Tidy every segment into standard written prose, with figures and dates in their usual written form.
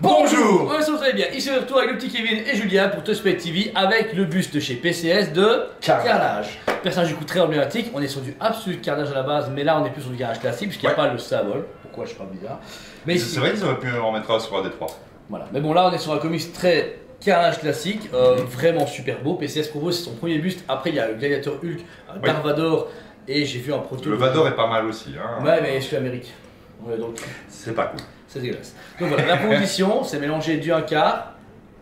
Bonjour. On se retrouve bien, ici on se retrouve avec le petit Kevin et Julien pour Touchpad TV avec le buste chez PCS de Carnage. Personnage du coup très emblématique, on est sur du Absolute Carnage à la base, mais là on est plus sur du Carnage classique puisqu'il n'y a pas le symbole. Pourquoi je sais pas bizarre. Mais c'est vrai qu'ils auraient pu en mettre un sur un des trois. Voilà, mais bon là on est sur un comics très Carnage classique, vraiment super beau. PCS propose c'est son premier buste, après il y a le Gladiator Hulk, Dark Vador et j'ai vu un proto. Le Vador est pas mal aussi. Hein. Ouais mais je suis Amérique. C'est pas cool. C'est dégueulasse. Donc voilà, la proposition, c'est mélanger du 1/4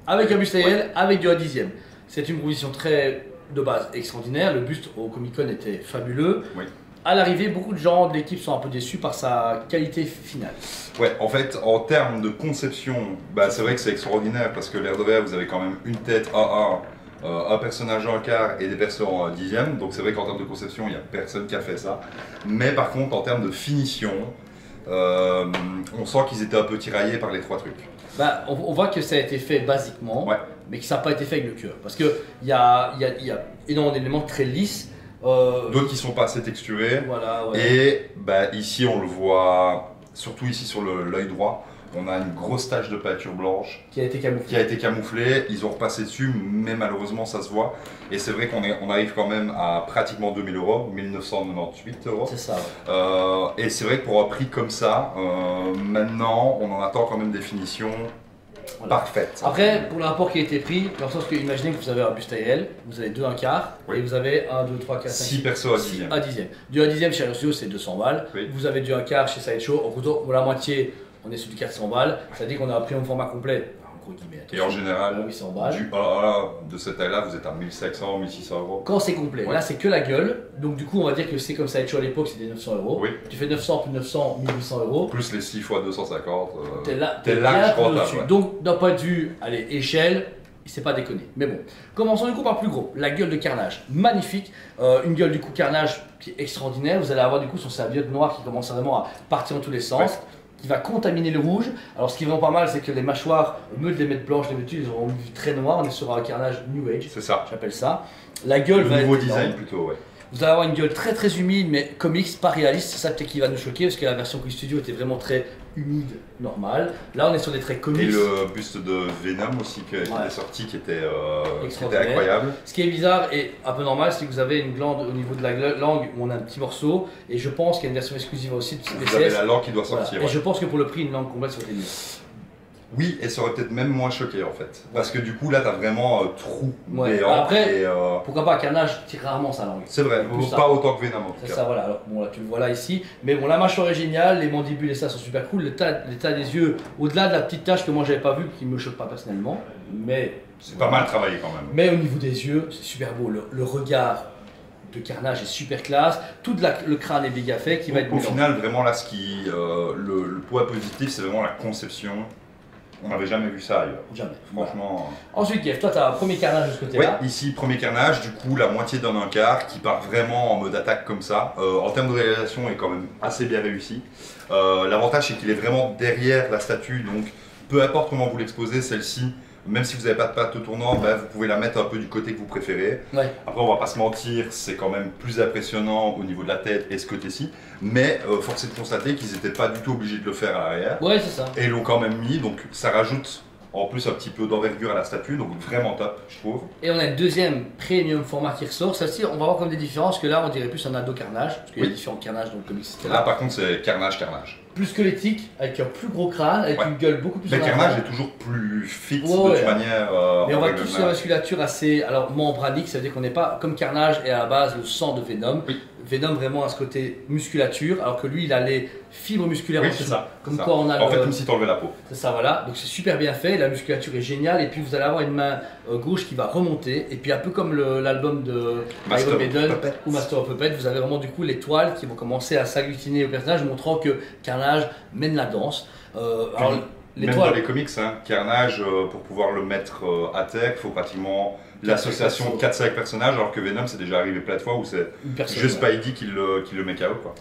avec un buste AL, avec du 1/10. C'est une proposition très de base extraordinaire. Le buste au Comic Con était fabuleux. Oui. À l'arrivée, beaucoup de gens de l'équipe sont un peu déçus par sa qualité finale. Ouais, en fait, en termes de conception, bah, c'est vrai que c'est extraordinaire parce que l'air de rien, vous avez quand même une tête A1, un personnage en quart et des persos en 10e. Donc c'est vrai qu'en termes de conception, il n'y a personne qui a fait ça. Mais par contre, en termes de finition, on sent qu'ils étaient un peu tiraillés par les trois trucs. Bah, on voit que ça a été fait basiquement, mais que ça n'a pas été fait avec le cœur. Parce qu'il y a énormément d'éléments très lisses. D'autres qui sont pas assez texturés. Voilà, Et bah, ici, on le voit, surtout ici sur l'œil droit, on a une grosse tache de peinture blanche qui a été camouflée. Ils ont repassé dessus, mais malheureusement ça se voit. Et c'est vrai qu'on arrive quand même à pratiquement 2000 €, 1998 €. C'est ça. Et c'est vrai que pour un prix comme ça, maintenant on en attend quand même des finitions parfaites. Après, pour le rapport qui a été pris, dans le sens que imaginez que vous avez un buste AL, vous avez 2 1/4 et vous avez 1, 2, 3, 4, 5, 6 persos à 10e. À 10e. Du 1/10 chez Studio c'est 200 balles. Oui. Vous avez du 1/4 chez Sideshow, en gros la moitié. On est sur du 400 balles, ça veut dire qu'on a pris un format complet, en gros guillemets. Et en général, 800 balles. De cette taille-là, vous êtes à 1500, 1600 €. Quand c'est complet, là c'est que la gueule, donc du coup on va dire que c'est comme ça à l'époque, c'était 900 €. Oui. Tu fais 900 plus 900, 1800 €. Plus les 6 fois 250. T'es là, je donc d'un point de vue, allez, échelle, c'est pas déconné. Mais bon, commençons du coup par plus gros. La gueule de Carnage, magnifique. Une gueule du coup Carnage qui est extraordinaire. Vous allez avoir du coup son serviette noire qui commence vraiment à partir dans tous les sens. Qui va contaminer le rouge. Alors ce qui est vraiment pas mal, c'est que les mâchoires, au lieu de les mettre blanches, les mettre ils auront une vue très noire. On est sur un Carnage New Age. C'est ça. J'appelle ça. La gueule va être nouveau design plutôt, ouais. Vous allez avoir une gueule très très humide, mais comics, pas réaliste. C'est ça peut-être qui va nous choquer, parce que la version Comic Studio était vraiment très humide, normale. Là, on est sur des traits comics. Et le buste de Venom aussi qui est sorti, qui était incroyable. Ce qui est bizarre et un peu normal, c'est que vous avez une glande au niveau de la langue où on a un petit morceau. Et je pense qu'il y a une version exclusive aussi de PCS. Vous avez la langue qui doit sortir. Et je pense que pour le prix, une langue complète, ça aurait été mieux. Oui, et ça aurait peut-être même moins choqué en fait. Parce que du coup là t'as vraiment trou béant. Après, pourquoi pas, Carnage tire rarement sa langue. C'est vrai, pas autant que Venom en tout cas. C'est ça, voilà. Alors, bon, là tu le vois là ici. Mais bon, la mâchoire est géniale, les mandibules et ça sont super cool. L'état des yeux, au-delà de la petite tache que moi j'avais pas vue, qui me choque pas personnellement. Mais c'est pas mal travaillé quand même. Mais au niveau des yeux, c'est super beau. Le regard de Carnage est super classe. Tout le crâne est bien fait. Qui va être au final, vraiment là, le point positif, c'est vraiment la conception. On n'avait jamais vu ça ailleurs. Jamais. Franchement. Ensuite, Kev, toi, tu as un premier carnage de ce côté-là. Oui, ici, premier carnage, du coup, la moitié d'un 1/4 qui part vraiment en mode attaque comme ça. En termes de réalisation, est quand même assez bien réussi. L'avantage, c'est qu'il est vraiment derrière la statue, donc peu importe comment vous l'exposez, celle-ci, même si vous n'avez pas de patte tournant, vous pouvez la mettre un peu du côté que vous préférez. Ouais. Après, on va pas se mentir, c'est quand même plus impressionnant au niveau de la tête et ce côté-ci. Mais force est de constater qu'ils n'étaient pas du tout obligés de le faire à l'arrière. Ouais, c'est ça. Et ils l'ont quand même mis, donc ça rajoute en plus un petit peu d'envergure à la statue, donc vraiment top, je trouve. Et on a une deuxième premium format qui ressort. Celle-ci, on va voir comme des différences, que là, on dirait plus un ado Carnage, parce qu'il y a différents Carnages dans le comics. Là, par contre, c'est Carnage. Plus squelettique, avec un plus gros crâne, avec une gueule beaucoup plus. Mais Carnage est toujours plus fit de toute manière. Mais on va tous sur la musculature assez membranique, ça veut dire qu'on n'est pas comme Carnage et à la base le sang de Venom. Oui. Venom vraiment a ce côté musculature, alors que lui il a les fibres musculaires en dessous. C'est ça. Comme quoi on a. En fait, comme si tu enlevais la peau. C'est ça, voilà. Donc c'est super bien fait, la musculature est géniale, et puis vous allez avoir une main gauche qui va remonter, et puis un peu comme l'album de Iron Maiden ou Master of Puppet, vous avez vraiment du coup les toiles qui vont commencer à s'agglutiner au personnage, montrant que Carnage mène la danse. Même dans les comics, hein, Carnage, pour pouvoir le mettre à terre, il faut pratiquement l'association de 4-5 personnages, alors que Venom, c'est déjà arrivé plein de fois où c'est juste Spidey qui le met KO, quoi.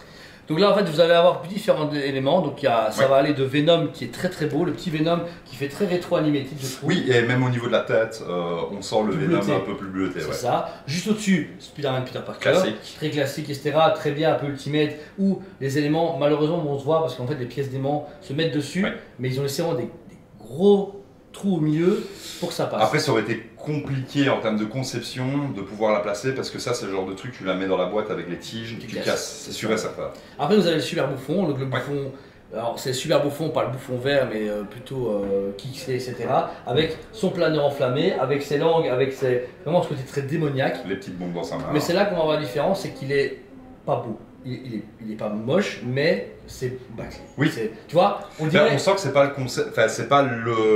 Donc là en fait vous allez avoir différents éléments, donc ça va aller de Venom qui est très très beau, le petit Venom qui fait très rétro-animated je trouve. Oui, et même au niveau de la tête, on sent le Venom un peu plus bleuté. C'est ça. Juste au-dessus, Spider-Man Peter Parker, classique. Très classique, etc. Très bien, un peu ultimate, où les éléments malheureusement vont se voir parce qu'en fait les pièces d'aimant se mettent dessus, mais ils ont laissé vraiment des gros trou au milieu pour que ça passe. Après, ça aurait été compliqué en termes de conception de pouvoir la placer parce que ça, c'est le genre de truc, tu la mets dans la boîte avec les tiges, tu casses, c'est sûr et certain. Après, vous avez le super bouffon, le bouffon. Alors c'est le super bouffon, pas le bouffon vert, mais plutôt Kixley, etc. Avec son planeur enflammé, avec ses langues, avec vraiment ce côté très démoniaque. Les petites bombes dans sa main. Mais c'est là qu'on va voir la différence, c'est qu'il est pas beau. Il est pas moche, mais c'est bâclé. Oui. Tu vois, on dirait... on sent que c'est pas le concept, enfin c'est pas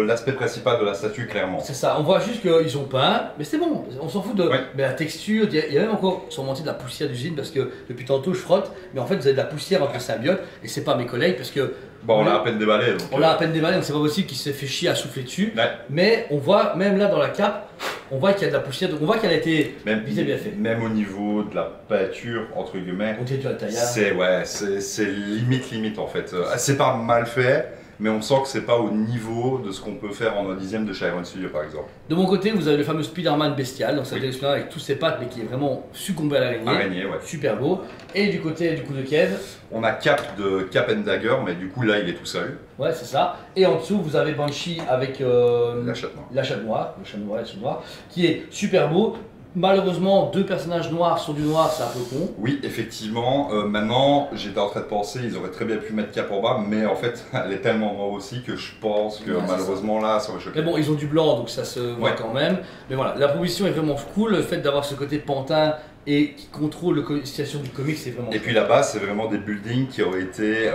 l'aspect principal de la statue clairement. C'est ça, on voit juste qu'ils ont peint, mais c'est bon, on s'en fout de mais la texture, il y a même encore sur monté de la poussière d'usine parce que depuis tantôt je frotte, mais en fait vous avez de la poussière entre les symbiotes et c'est pas mes collègues parce que bon, on l'a à peine déballé. Donc on l'a à peine déballé, donc c'est pas possible qu'il s'est fait chier à souffler dessus. Ouais. Mais on voit même là dans la cape, on voit qu'il y a de la poussière, donc on voit qu'elle a été bien fait. Même au niveau de la peinture, entre guillemets, on dirait du Altaïa. C'est limite en fait. C'est pas mal fait, mais on sent que c'est pas au niveau de ce qu'on peut faire en un dixième de chez Iron Studio par exemple. De mon côté, vous avez le fameux Spider-Man bestial, donc cette expérience avec tous ses pattes, mais qui est vraiment succombé à l'araignée. Araignée, ouais. Super beau. Et du côté du coup de Kev, on a Cap de Cap and Dagger, mais du coup là il est tout seul. Ouais, c'est ça. Et en dessous, vous avez Banshee avec la chatte noire. La chatte noire, qui est super beau. Malheureusement, deux personnages noirs sur du noir, c'est un peu con. Oui, effectivement. Maintenant, j'étais en train de penser, ils auraient très bien pu mettre Cap en bas, mais en fait, elle est tellement noire aussi que je pense que malheureusement là, ça aurait choqué. Mais bon, ils ont du blanc, donc ça se voit quand même. Mais voilà, la proposition est vraiment cool. Le fait d'avoir ce côté pantin et qui contrôle la situation du comic, c'est vraiment. Et puis là-bas, c'est vraiment des buildings qui auraient été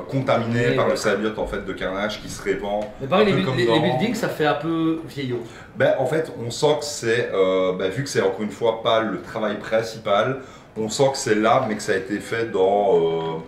contaminés par le symbiote en fait de Carnage qui se répand. Mais pareil, les buildings, ça fait un peu vieillot. Ben, en fait, on sent que c'est, vu que c'est encore une fois pas le travail principal, on sent que c'est là, mais que ça a été fait dans.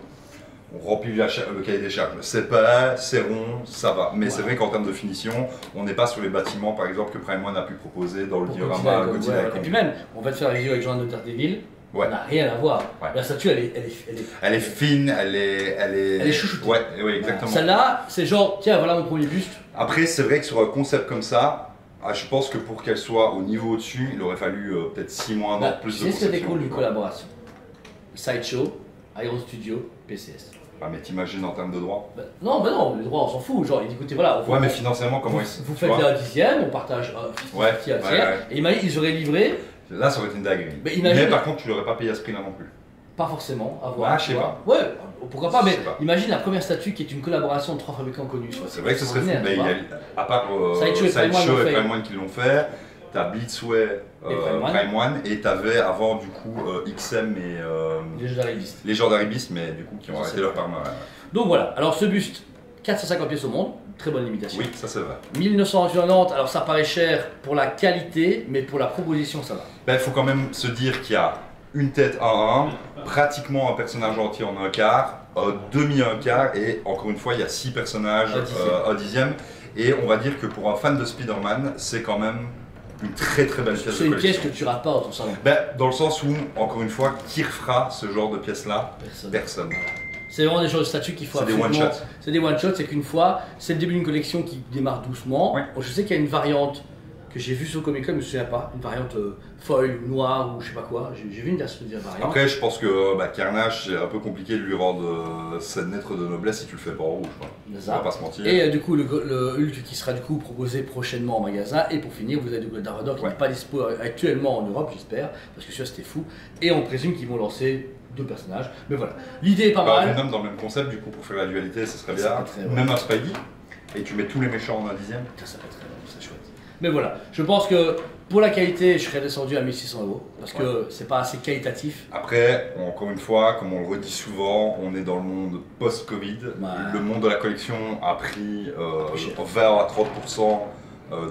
On remplit le cahier des charges. C'est pas, c'est rond, ça va. Mais c'est vrai qu'en termes de finition, on n'est pas sur les bâtiments, par exemple, que Prime One a pu proposer dans le diorama Godzilla. Et puis même, on va te faire la vidéo avec Jean de Daredevil. On n'a rien à voir. La statue, elle est fine, elle est chouchoutée. Ouais, exactement. Celle-là, c'est genre, tiens, voilà mon premier buste. Après, c'est vrai que sur un concept comme ça, je pense que pour qu'elle soit au niveau au-dessus, il aurait fallu peut-être 6 mois dans plus de conception. C'est ce qui était cool d'une collaboration. Sideshow, Iron Studio, PCS. Ah, mais t'imagines en termes de droits? Non, les droits on s'en fout. Genre, écoutez, voilà. Ouais, mais financièrement, comment vous faites la dixième, on partage un tiers. Et ils auraient livré. Là, ça aurait été une dinguerie. Mais par contre, tu l'aurais pas payé à ce prix-là non plus. Pas forcément, à voir. Ah, je sais pas. Ouais, pourquoi pas, mais imagine la première statue qui est une collaboration de 3 fabricants connus. C'est vrai que ce serait fou. Mais à part Sideshow et Prime One qui l'ont fait. T'as Blitzway, Prime One, et t'avais avant du coup XM et Legendary Beast, mais du coup qui ont arrêté leur perma. Donc voilà, alors ce buste, 450 pièces au monde, très bonne limitation. Oui, ça c'est vrai. 1990, alors ça paraît cher pour la qualité, mais pour la proposition ça va. Ben, faut quand même se dire qu'il y a une tête 1-1, pratiquement un personnage entier en un quart, demi un quart, et encore une fois il y a 6 personnages un dixième. Et on va dire que pour un fan de Spider-Man, c'est quand même une très très belle pièce de collection. C'est une pièce que tu rates pas dans ton salon. Ben, dans le sens où, encore une fois, qui refera ce genre de pièce-là? Personne. C'est vraiment des genres de statues qu'il faut absolument... C'est des one-shots. C'est des one-shots, c'est qu'une fois, c'est le début d'une collection qui démarre doucement. Ouais. Je sais qu'il y a une variante que j'ai vue sur Comic Con, je me souviens pas, une variante foil, noire ou je sais pas quoi. J'ai vu une variante. Après, je pense que Carnage, c'est un peu compliqué de lui rendre cette lettre de noblesse si tu le fais pas en rouge. On va pas se mentir. Et du coup, le Hulk qui sera du coup proposé prochainement en magasin. Et pour finir, vous avez du coup le Daredevil qui n'est pas dispo actuellement en Europe, j'espère, parce que ça c'était fou. Et on présume qu'ils vont lancer 2 personnages. Mais voilà, l'idée est pas mal. Venom dans le même concept, du coup, pour faire la dualité, ce serait bien. Même un Spidey. Et tu mets tous les méchants en un dixième. Ça peut être très bon, c'est chouette. Mais voilà, je pense que pour la qualité, je serais descendu à 1600 € parce que c'est pas assez qualitatif. Après, encore une fois, comme on le redit souvent, on est dans le monde post-Covid. Le monde de la collection a pris 20 à 30%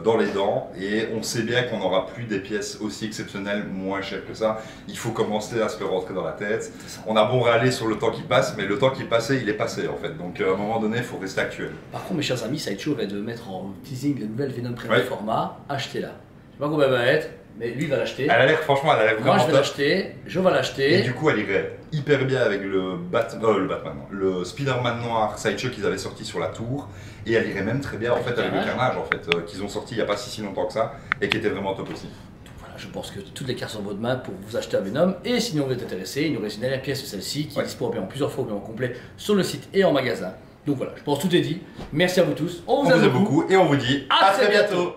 dans les dents et on sait bien qu'on n'aura plus des pièces aussi exceptionnelles moins chères que ça. Il faut commencer à se le rentrer dans la tête. On a beau râler sur le temps qui passe, mais le temps qui est passé, il est passé en fait. Donc à un moment donné, il faut rester actuel. Par contre, mes chers amis, Sideshow va de mettre en teasing la nouvelle Venom Premium format. Achetez-la. Je sais pas combien elle va être, mais lui il va l'acheter. Elle a l'air, franchement, elle a l'air vraiment. Moi je vais l'acheter, je vais l'acheter. Et du coup, elle irait hyper bien avec le Spider-Man noir Sideshow qu'ils avaient sorti sur la tour. Et elle irait même très bien en fait avec le Carnage en fait, qu'ils ont sorti il n'y a pas si longtemps que ça et qui était vraiment top aussi. Donc voilà, je pense que toutes les cartes sont en votre main pour vous acheter un Venom. Et sinon vous êtes intéressé, il nous reste une dernière pièce de celle-ci qui est disponible en plusieurs fois ou bien en complet sur le site et en magasin. Donc voilà, je pense que tout est dit. Merci à vous tous. On vous aime beaucoup et on vous dit à très bientôt.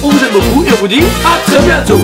On vous aime beaucoup et on vous dit à très bientôt.